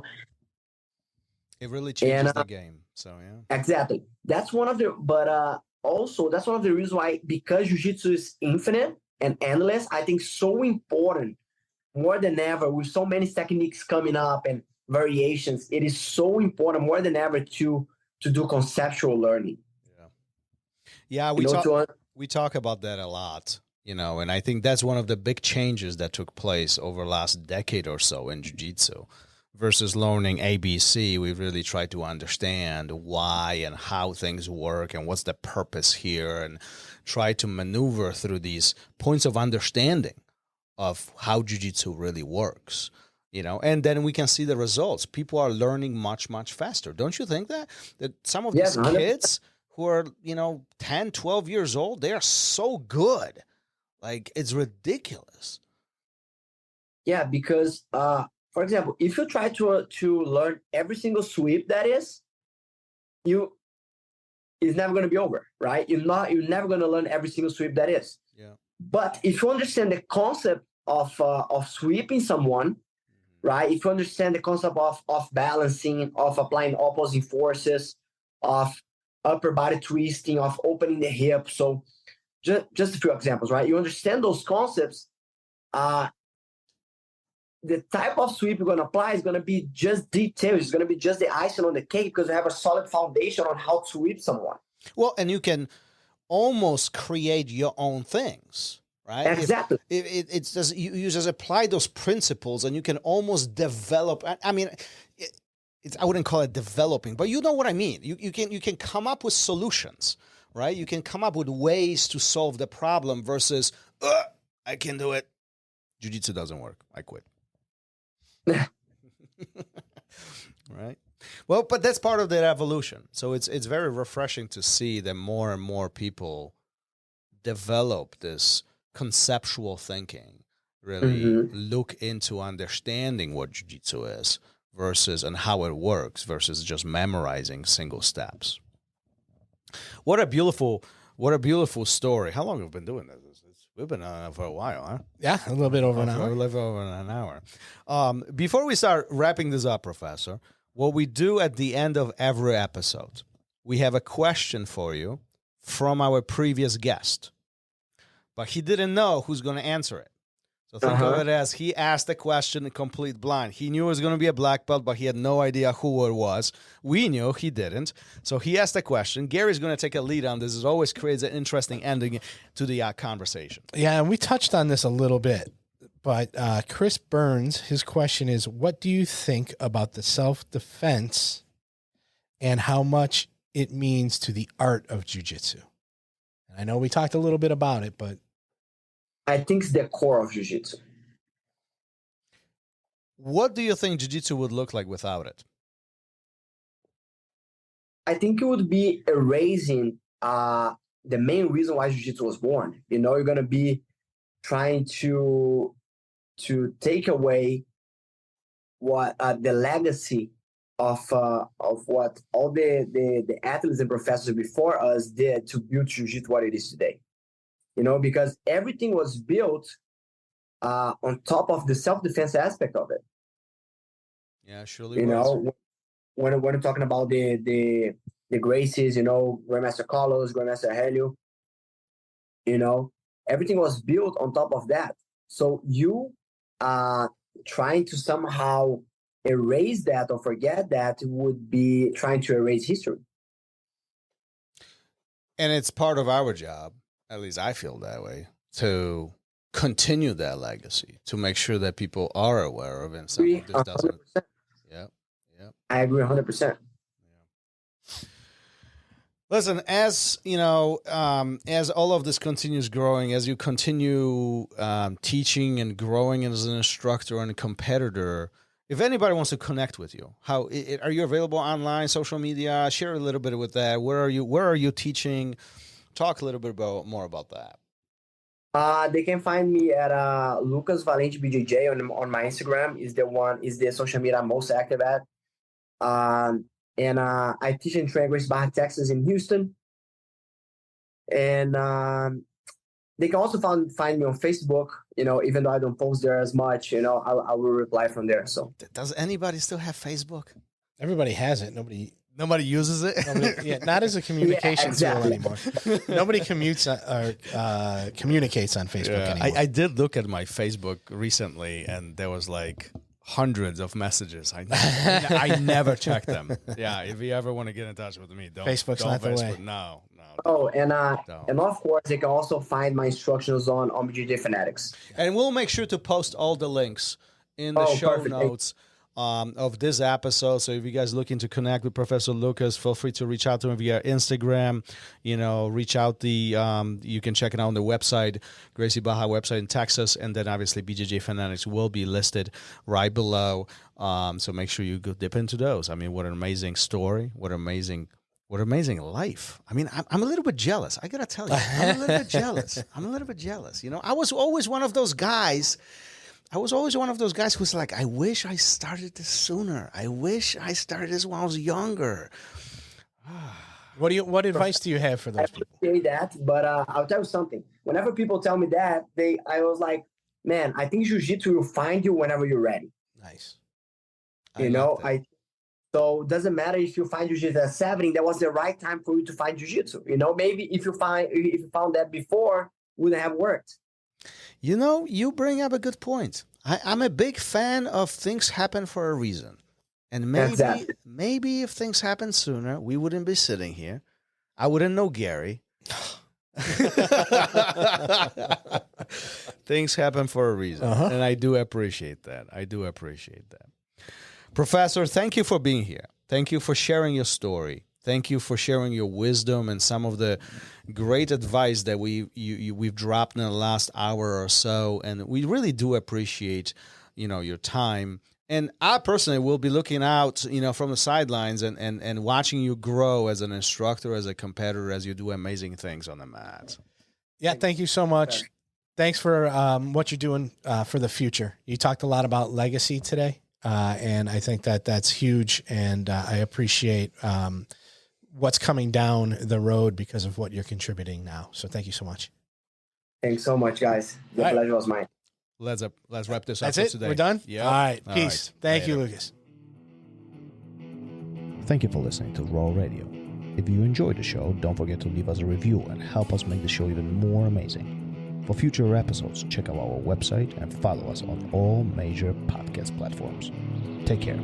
It really changes the game. So, yeah. Exactly. That's one of the, but also that's one of the reasons why, because jiu-jitsu is infinite and endless, I think so important, more than ever, with so many techniques coming up and variations, it is so important more than ever to do conceptual learning. Yeah. We talk about that a lot, and I think that's one of the big changes that took place over the last decade or so in jiu-jitsu. Versus learning ABC, we really try to understand why and how things work and what's the purpose here and try to maneuver through these points of understanding of how jiu-jitsu really works, and then we can see the results. People are learning much, much faster. Don't you think that some of these kids who are, 10, 12 years old, they are so good. Like, it's ridiculous. Yeah, because, for example, if you try to learn every single sweep that is, it's never going to be over, right? You're never going to learn every single sweep that is. Yeah. But if you understand the concept of sweeping someone, right? If you understand the concept of balancing, of applying opposing forces, of upper body twisting, of opening the hip. So just a few examples, right? You understand those concepts, the type of sweep you're going to apply is going to be just details. It's going to be just the icing on the cake because you have a solid foundation on how to sweep someone. Well, and you can almost create your own things, right? Exactly. It's just you just apply those principles and you can almost develop. I mean, I wouldn't call it developing, but you know what I mean. You can come up with solutions, right? You can come up with ways to solve the problem versus I can do it. Jiu-jitsu doesn't work. I quit. Right. Well, but that's part of that evolution. So it's very refreshing to see that more and more people develop this conceptual thinking, really look into understanding what jiu-jitsu is versus and how it works versus just memorizing single steps. What a beautiful story. How long have we been doing this? We've been on it for a while, huh? Yeah, a little bit over an hour. A little over an hour. Before we start wrapping this up, Professor, what we do at the end of every episode, we have a question for you from our previous guest. but he didn't know who's going to answer it. So think of it as he asked the question in complete blind. He knew it was going to be a black belt, but he had no idea who it was. We knew, he didn't. So he asked the question. Gary's going to take a lead on this. It always creates an interesting ending to the conversation. Yeah, and we touched on this a little bit, but Chris Burns, his question is, what do you think about the self-defense and how much it means to the art of jiu-jitsu? I know we talked a little bit about it, but I think it's the core of jiu-jitsu. What do you think jiu-jitsu would look like without it? I think it would be erasing the main reason why jiu-jitsu was born. You know, you're going to be trying to take away what the legacy of what all the athletes and professors before us did to build jiu-jitsu what it is today. You know, because everything was built on top of the self-defense aspect of it. Yeah, surely. You know, when we're talking about the Gracies, you know, Grandmaster Carlos, Grandmaster Helio, you know, everything was built on top of that. So you trying to somehow erase that or forget that would be trying to erase history. And it's part of our job, at least I feel that way, to continue that legacy, to make sure that people are aware of it. And some of this doesn't. Yeah. I agree 100%. Listen, as you know, as all of this continues growing, as you continue teaching and growing as an instructor and a competitor, if anybody wants to connect with you, how are you available online, social media? Share a little bit with that. Where are you teaching? Talk a little bit more about that. They can find me at Lucas Valente BJJ on my Instagram. Is the social media I'm most active at. And I teach and train Gracie Barra Texas in Houston. And they can also find me on Facebook. You know, even though I don't post there as much, you know, I will reply from there. So does anybody still have Facebook? Everybody has it. Nobody uses it. Yeah, not as a communication tool anymore. Nobody communicates on Facebook anymore. I did look at my Facebook recently, and there was like hundreds of messages. I never check them. Yeah, if you ever want to get in touch with me, Facebook's not the way. No. Oh, and of course, they can also find my instructions on BJJ Fanatics. And we'll make sure to post all the links in the show notes of this episode. So if you guys looking to connect with Professor Lucas, feel free to reach out to him via Instagram. You know, reach out you can check it out on the website, Gracie Barra website in Texas, and then obviously BJJ Fanatics will be listed right below. So make sure you go dip into those. I mean, what an amazing story! What amazing life. I mean, I'm a little bit jealous. I gotta tell you, I'm a little bit jealous. You know, I was always one of those guys who's like, I wish I started this sooner. I wish I started this when I was younger. What advice do you have for those people? I appreciate that, but I'll tell you something. Whenever people tell me that, I was like, man, I think jiu-jitsu will find you whenever you're ready. Nice. So it doesn't matter if you find jiu-jitsu at 70, that was the right time for you to find jiu-jitsu. You know, maybe if you found that before, it wouldn't have worked. You know, you bring up a good point. I'm a big fan of things happen for a reason. And maybe if things happened sooner, we wouldn't be sitting here. I wouldn't know Gary. Things happen for a reason. And I do appreciate that. Professor, thank you for being here. Thank you for sharing your story. Thank you for sharing your wisdom and some of the great advice that we've dropped in the last hour or so. And we really do appreciate, you know, your time. And I personally will be looking out, you know, from the sidelines and watching you grow as an instructor, as a competitor, as you do amazing things on the mat. Yeah, thank you so much. Thanks for what you're doing for the future. You talked a lot about legacy today, and I think that's huge. And I appreciate what's coming down the road because of what you're contributing now. So thank you so much. Thanks so much, guys. The pleasure was mine. Let's wrap this up. That's it? Today. We're done? Yeah. All right. Peace. Right. Thank you, Lucas. Thank you for listening to RŌL Radio. If you enjoyed the show, don't forget to leave us a review and help us make the show even more amazing. For future episodes, check out our website and follow us on all major podcast platforms. Take care.